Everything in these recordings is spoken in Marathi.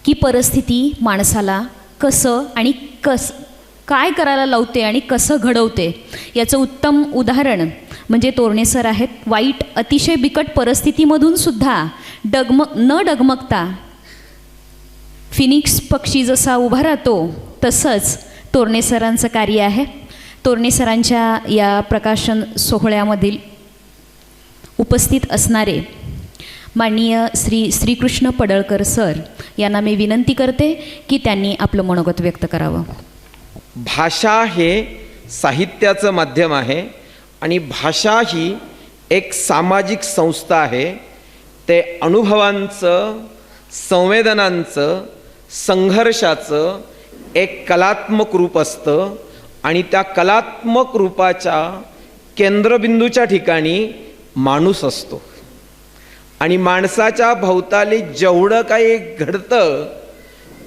की परिस्थिती माणसाला कसं आणि काय करायला लावते आणि कसं घडवते याचं उत्तम उदाहरण म्हणजे तोरणे सर आहेत. वाईट अतिशय बिकट परिस्थितीमधून सुद्धा न डगमगता फिनिक्स पक्षी जसा उभा राहतो तसंच तोरणे सरांचं कार्य आहे. तोरणे सरांच्या या प्रकाशन सोहळ्यामधील उपस्थित असणारे माननीय श्रीकृष्ण पडळकर सर यांना मी विनंती करते की त्यांनी आपलं मनोगत व्यक्त करावं. भाषा हे साहित्याचं माध्यम आहे आणि भाषा ही एक सामाजिक संस्था आहे. ते अनुभवांचं, संवेदनांचं, संघर्षाचं एक कलात्मक रूप असतं आणि त्या कलात्मक रूपाच्या केंद्रबिंदूच्या ठिकाणी माणूस असतो. आणि माणसाच्या भोवताली जेवढं काही घडतं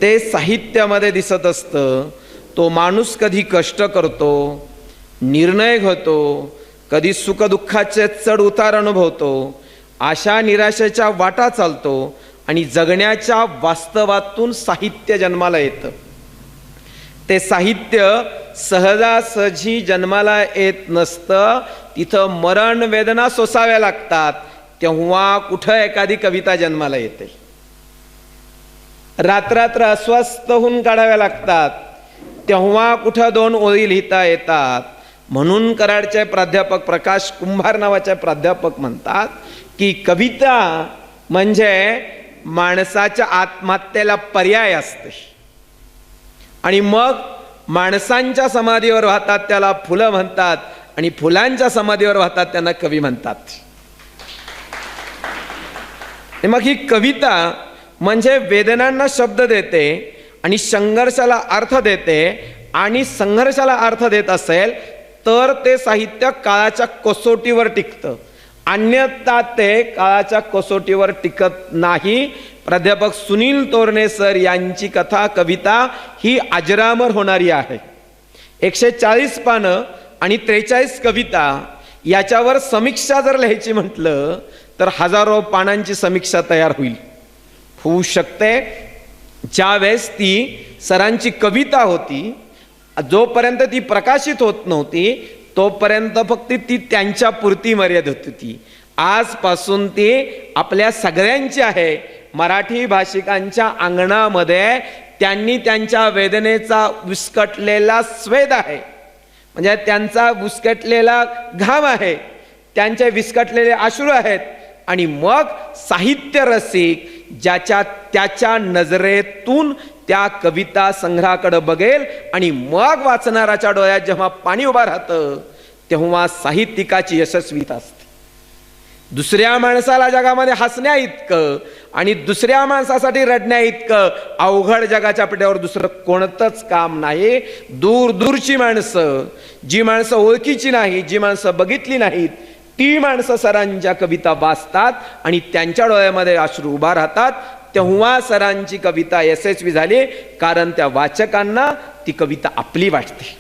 ते साहित्यामध्ये दिसत असतं. तो माणूस कधी कष्ट करतो, निर्णय घेतो, कधी सुखदुःखाचे चढ उतार अनुभवतो, आशा निराशेच्या वाटा चालतो आणि जगण्याच्या वास्तवातून साहित्य जन्माला येतं. ते साहित्य सहजासहजी जन्माला येत नसतं. तिथं मरण वेदना सोसाव्या लागतात. तेव्हा कुठं एखादी कविता जन्माला येते. रात्र अस्वस्थ होऊन काढाव्या लागतात. तेव्हा कुठं दोन ओळी लिहिता येतात. म्हणून कराडचे प्राध्यापक प्रकाश कुंभार नावाचे प्राध्यापक म्हणतात की कविता म्हणजे माणसाच्या आत्महत्येला पर्याय असते. आणि मग माणसांच्या समाधीवर वाहतात त्याला फुलं म्हणतात आणि फुलांच्या समाधीवर वाहतात त्यांना कवी म्हणतात. मग ही कविता म्हणजे वेदनांना शब्द देते आणि संघर्षाला अर्थ देते. आणि संघर्षाला अर्थ देत असेल तर ते साहित्य काळाच्या कसोटीवर टिकतं, अन्यथा ते काळाच्या कसोटीवर टिकत नाही. प्राध्यापक सुनील तोरणे सर यांची कथा कविता ही अजरामर होणारी आहे. 140 पानं आणि 43 कविता याच्यावर समीक्षा जर लिहायची म्हटलं तर हजारो पानांची समीक्षा तयार होऊ शकते. ज्यावेळेस ती सरांची कविता होती, जोपर्यंत ती प्रकाशित होत नव्हती तोपर्यंत फक्त ती त्यांच्या पुरती मर्यादित होती. आजपासून ती आपल्या सगळ्यांची आहे. मराठी भाषिकांच्या अंगणामध्ये त्यांनी त्यांच्या वेदनेचा विस्कटलेला स्वेद आहे, म्हणजे त्यांचा विस्कटलेला घाम आहे, त्यांचे विस्कटलेले अश्रू आहेत. आणि मग साहित्य रसिक त्याच्या नजरेतून त्या कविता संग्रहाकडे बघेल आणि मग वाचणाराच्या डोळ्यात जेव्हा पाणी उभा राहतं तेव्हा साहित्यिकाची यशस्वीता असते. दुसऱ्या माणसाला जगामध्ये हसण्या इतकं आणि दुसऱ्या माणसासाठी रडण्या इतकं अवघड जगाच्या पिठ्यावर दुसरं कोणतंच काम नाही. दूरची माणसं, जी माणसं ओळखीची नाही, जी माणसं बघितली नाहीत, ती माणसं सरांच्या कविता वाचतात आणि त्यांच्या डोळ्यामध्ये अश्रू उभा राहतात. तेव्हा सरांची कविता यशस्वी झाली, कारण त्या वाचकांना ती कविता आपली वाटते,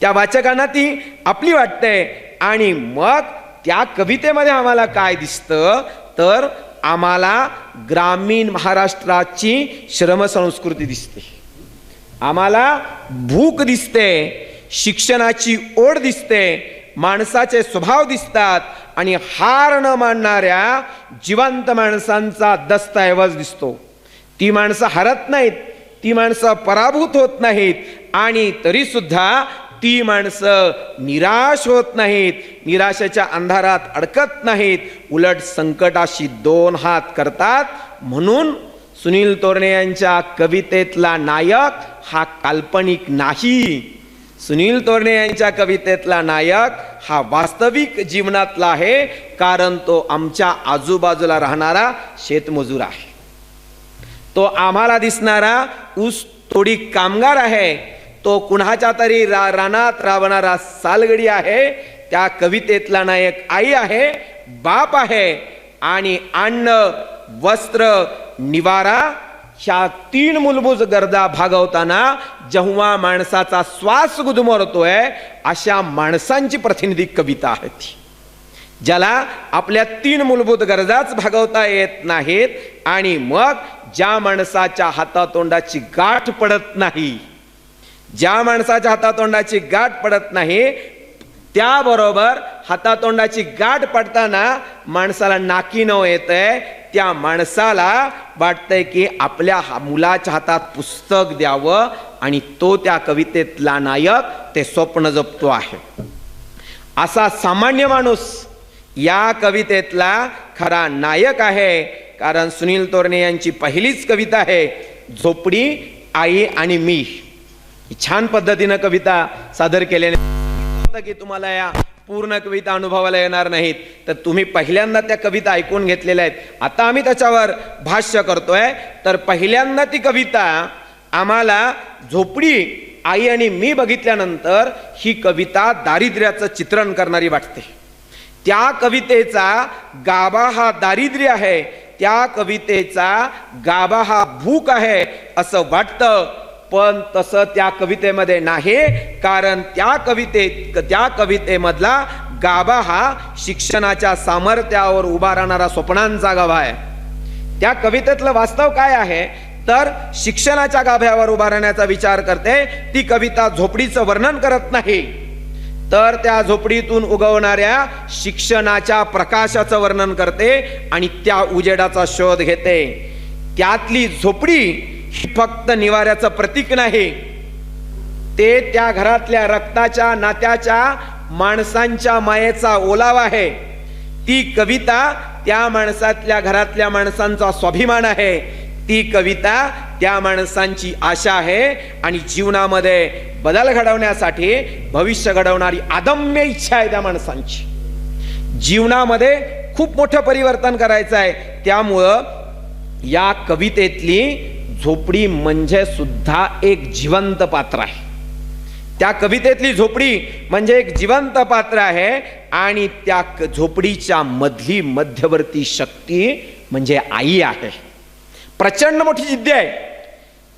त्या वाचकांना ती आपली वाटते. आणि मग त्या कवितेमध्ये आम्हाला काय दिसतं तर आम्हाला ग्रामीण महाराष्ट्राची श्रमसंस्कृती दिसते, आम्हाला भूक दिसते, शिक्षणाची ओढ दिसते, माणसाचे स्वभाव दिसतात आणि हार न मानणाऱ्या जिवंत माणसांचा दस्तऐवज दिसतो. ती माणसं हरत नाहीत, ती माणसं पराभूत होत नाहीत आणि तरी सुद्धा ती माणसं निराश होत नाहीत, निराशेच्या अंधारात अडकत नाहीत, उलट संकटाशी 2 हात करतात. म्हणून सुनील तोरणे यांच्या कवितेतला नायक हा काल्पनिक नाही. सुनील तोरणे यांच्या कवितेतला नायक हा वास्तविक जीवनातला आहे, कारण तो आमच्या आजूबाजूला राहणारा शेतमजूर आहे, तो आम्हाला दिसणारा ऊस तोडी कामगार आहे, तो कुणाच्या तरी रानात राबणारा सालगडी आहे. त्या कवितेतला नायक आई आहे, बाप आहे आणि अन्न, वस्त्र, निवारा ह्या 3 मूलभूत गरजा भागवताना जेव्हा माणसाचा श्वास गुदमरतोय अशा माणसांची प्रतिनिधी कविता आहे ती, ज्याला आपल्या 3 मूलभूत गरजाच भागवता येत नाहीत. आणि मग ज्या माणसाच्या हातातोंडाची गाठ पडत नाही, ज्या माणसाच्या हातातोंडाची गाठ पडत नाही, त्याबरोबर हातातोंडाची गाठ पडताना माणसाला नाकी नव येतंय, त्या माणसाला वाटतंय की आपल्या मुलाच्या हातात पुस्तक द्यावं आणि तो त्या कवितेतला नायक ते स्वप्न जपतो आहे. असा सामान्य माणूस या कवितेतला खरा नायक आहे. कारण सुनील तोरणे यांची पहिलीच कविता आहे झोपडी, आई आणि मी. छान पद्धतीनं कविता सादर केल्याने की तुम्हाला या पूर्ण कविता अनुभवाला येणार नाहीत, तर तुम्ही पहिल्यांदा त्या कविता ऐकून घेतलेल्या आहेत. आता आम्ही त्याच्यावर भाष्य करतोय. तर पहिल्यांदा ती कविता आम्हाला झोपडी, आई आणि मी बघितल्यानंतर ही कविता दारिद्र्याचं चित्रण करणारी वाटते. त्या कवितेचा गाभा हा दारिद्र्य आहे, त्या कवितेचा गाभा हा भूक आहे असं वाटतं. पण तसं त्या कवितेमध्ये नाही. कारण त्या कवितेमधला गाभा हा शिक्षणाच्या सामर्थ्यावर उभा राहणारा स्वप्नांचा गाभा आहे. त्या कवितेतलं वास्तव काय आहे तर शिक्षणाच्या गाभ्यावर उभा राहण्याचा विचार करते. ती कविता झोपडीचं वर्णन करत नाही, तर त्या झोपडीतून उगवणाऱ्या शिक्षणाच्या प्रकाशाचं वर्णन करते आणि त्या उजेडाचा शोध घेते. त्यातली झोपडी ही फक्त निवाऱ्याचं प्रतीक नाही, ते त्या घरातल्या रक्ताच्या नात्याच्या माणसांच्या मायेचा ओलावा आहे. ती कविता त्या माणसातल्या घरातल्या माणसांचा स्वाभिमान आहे. ती कविता त्या माणसांची आशा आहे आणि जीवनामध्ये बदल घडवण्यासाठी भविष्य घडवणारी अदम्य इच्छा आहे त्या माणसांची. जीवनामध्ये खूप मोठं परिवर्तन करायचं आहे. त्यामुळं या कवितेतली झोपडी म्हणजे सुद्धा एक जिवंत पात्र आहे. त्या कवितेतली झोपडी म्हणजे एक जिवंत पात्र आहे आणि त्या झोपडीच्या मधली मध्यवर्ती शक्ती म्हणजे आई आहे. प्रचंड मोठी जिद्द आहे,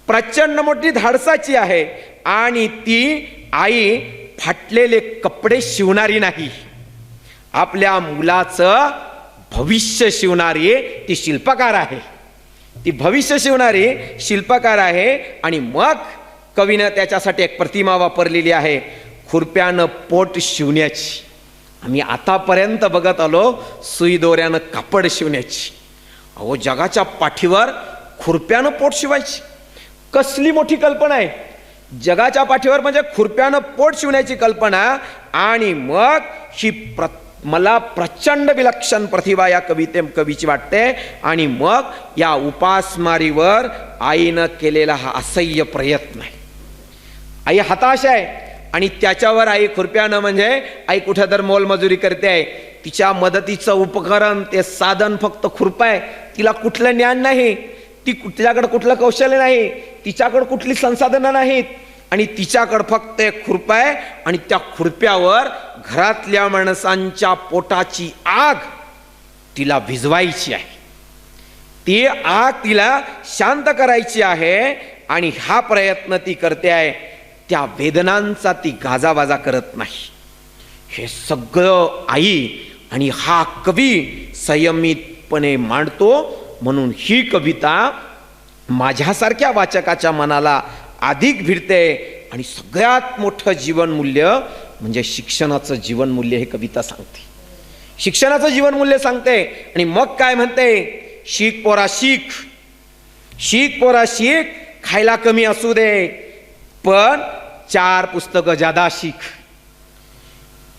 प्रचंड मोठी धाडसाची आहे आणि ती आई फाटलेले कपडे शिवणारी नाही, आपल्या मुलाचं भविष्य शिवणारी ती शिल्पकार आहे. ती भविष्य शिवणारी शिल्पकार आहे. आणि मग कवीनं त्याच्यासाठी एक प्रतिमा वापरलेली आहे, खुरप्यानं पोट शिवण्याची. आम्ही आतापर्यंत बघत आलो सुई दोऱ्यानं कापड शिवण्याची. अहो, जगाच्या पाठीवर खुरप्यानं पोट शिवायची कसली मोठी कल्पना आहे. जगाच्या पाठीवर म्हणजे खुरप्यानं पोट शिवण्याची कल्पना. आणि मग ही मला प्रचंड विलक्षण प्रतिभा या कवीची वाटते. आणि मग या उपासमारीवर आईनं केलेला हा असह्य प्रयत्न आहे. आई हताश आहे आणि त्याच्यावर आई खुरप्यानं म्हणजे आई कुठे तर मोलमजुरी करते आहे. तिच्या मदतीचं उपकरण ते साधन फक्त खुरपं आहे. तिला कुठलं ज्ञान नाही, तिच्याकडे कुठलं कौशल्य नाही, तिच्याकडे कुठली संसाधनं नाहीत आणि तिच्याकडे फक्त एक खुरपं आहे. आणि त्या खुरप्यावर घरातल्या माणसांच्या पोटाची आग तिला भिजवायची आहे, ती आग तिला शांत करायची आहे. आणि हा प्रयत्न ती करते आहे. त्या वेदनांचा ती गाजावाजा करत नाही. हे सगळं आई आणि हा कवी संयमितपणे मांडतो. म्हणून ही कविता माझ्यासारख्या वाचकाच्या मनाला अधिक भिडते. आणि सगळ्यात मोठं जीवनमूल्य म्हणजे शिक्षणाचं जीवनमूल्य हे कविता सांगते. शिक्षणाचं जीवनमूल्य सांगते. आणि मग काय म्हणते, शीख पोरा शीख, शीख पोरा शीख, खायला कमी असू दे पण 4 पुस्तकं जादा शीख.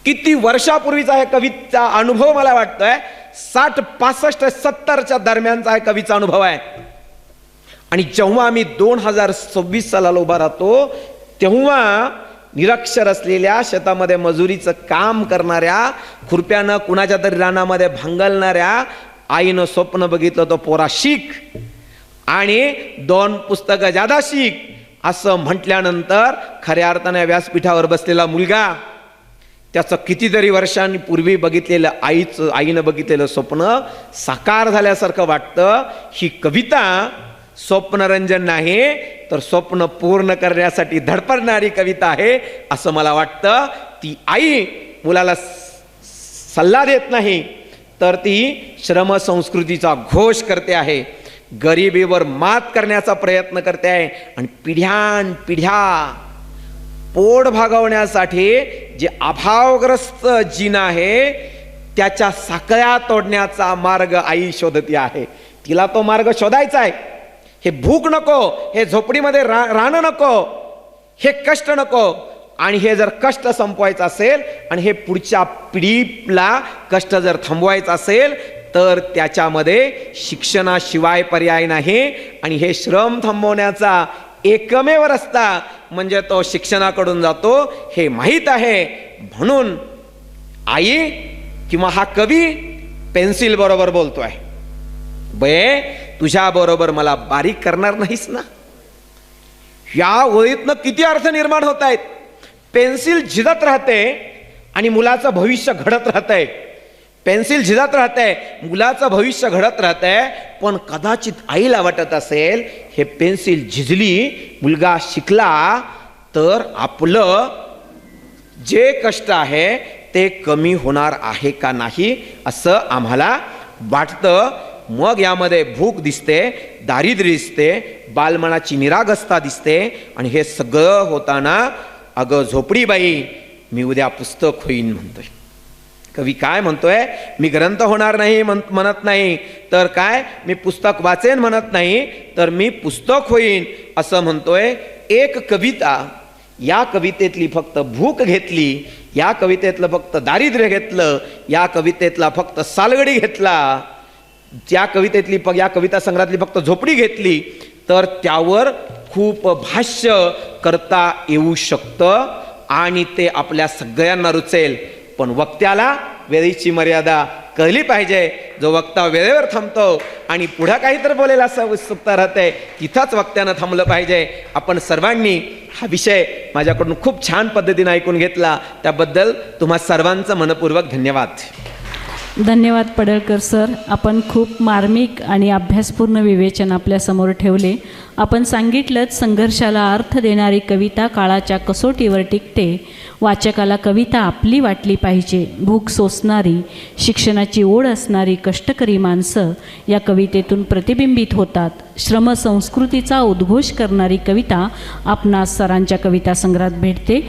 किती वर्षापूर्वीचा हे कवीचा अनुभव मला वाटतोय 60, 65, 70च्या दरम्यानचा हा कवीचा अनुभव आहे. आणि जेव्हा आम्ही 2026 सालाला उभा राहतो तेव्हा निरक्षर असलेल्या, शेतामध्ये मजुरीचं काम करणाऱ्या, खुरप्यानं कुणाच्या तरी रानामध्ये भांगलणाऱ्या आईनं स्वप्न बघितलं तो पोरा शिक आणि 2 पुस्तकं जादा शिक असं म्हटल्यानंतर खऱ्या अर्थाने व्यासपीठावर बसलेला मुलगा त्याचं कितीतरी वर्षांपूर्वी बघितलेलं आईनं बघितलेलं स्वप्न साकार झाल्यासारखं वाटतं. ही कविता स्वप्नरंजन नाही तर स्वप्न पूर्ण करण्यासाठी धडपडणारी कविता आहे असं मला वाटतं. ती आई मुलाला सल्ला देत नाही तर ती श्रमसंस्कृतीचा घोष करते आहे. गरिबीवर मात करण्याचा प्रयत्न करते आहे आणि पिढ्यानपिढ्या पोट भागवण्यासाठी जे अभावग्रस्त जीन आहे त्याच्या साखळ्या तोडण्याचा मार्ग आई शोधती आहे. तिला तो मार्ग शोधायचा आहे. हे भूक नको, हे झोपडीमध्ये राहणं नको, हे कष्ट नको. आणि हे जर कष्ट संपवायचं असेल आणि हे पुढच्या पिढीला कष्ट जर थांबवायचं असेल तर त्याच्यामध्ये शिक्षणाशिवाय पर्याय नाही. आणि हे श्रम थांबवण्याचा एकमेव रस्ता म्हणजे तो शिक्षणाकडून जातो हे माहीत आहे. म्हणून आई किंवा हा कवी पेन्सिल बरोबर बोलतोय, बे तुझ्या बरोबर मला बारीक करणार नाहीस ना. या ओळीतनं किती अर्थ निर्माण होत आहेत. पेन्सिल झिजत राहते आणि मुलाचं भविष्य घडत राहतंय. पेन्सिल झिजत राहते, मुलाचं भविष्य घडत राहतंय. पण कदाचित आईला वाटत असेल हे पेन्सिल झिजली, मुलगा शिकला तर आपलं जे कष्ट आहे ते कमी होणार आहे का नाही असं आम्हाला वाटतं. मग यामध्ये भूक दिसते, दारिद्र्य दिसते, बालमनाची निरागसता दिसते. आणि हे सगळं होताना अगं झोपडीबाई मी उद्या पुस्तक होईन म्हणतोय. कवी काय म्हणतोय, मी ग्रंथ होणार नाही म्हणत नाही, तर काय मी पुस्तक वाचेन म्हणत नाही, तर मी पुस्तक होईन असं म्हणतोय. एक कविता, या कवितेतली फक्त भूक घेतली, या कवितेतलं फक्त दारिद्र्य घेतलं, या कवितेतला फक्त सालगडी घेतला, या कवितेतली या कविता संग्रहातली फक्त झोपडी घेतली तर त्यावर खूप भाष्य करता येऊ शकतं आणि ते आपल्या सगळ्यांना रुचेल. पण वक्त्याला वेळेची मर्यादा कळली पाहिजे. जो वक्ता वेळेवर थांबतो आणि पुढं काहीतरी बोलेला असं उत्सुकता राहते, तिथंच वक्त्यानं थांबलं पाहिजे. आपण सर्वांनी हा विषय माझ्याकडून खूप छान पद्धतीने ऐकून घेतला, त्याबद्दल तुम्हा सर्वांचं मनपूर्वक धन्यवाद. धन्यवाद पडळकर सर. आपण खूप मार्मिक आणि अभ्यासपूर्ण विवेचन आपल्यासमोर ठेवले. आपण सांगितलंच संघर्षाला अर्थ देणारी कविता काळाच्या कसोटीवर टिकते. वाचकाला कविता आपली वाटली पाहिजे. भूक सोसणारी, शिक्षणाची ओढ असणारी कष्टकरी माणसं या कवितेतून प्रतिबिंबित होतात. श्रमसंस्कृतीचा उद्घोष करणारी कविता आपणास सरांच्या कविता संग्रहात भेटते.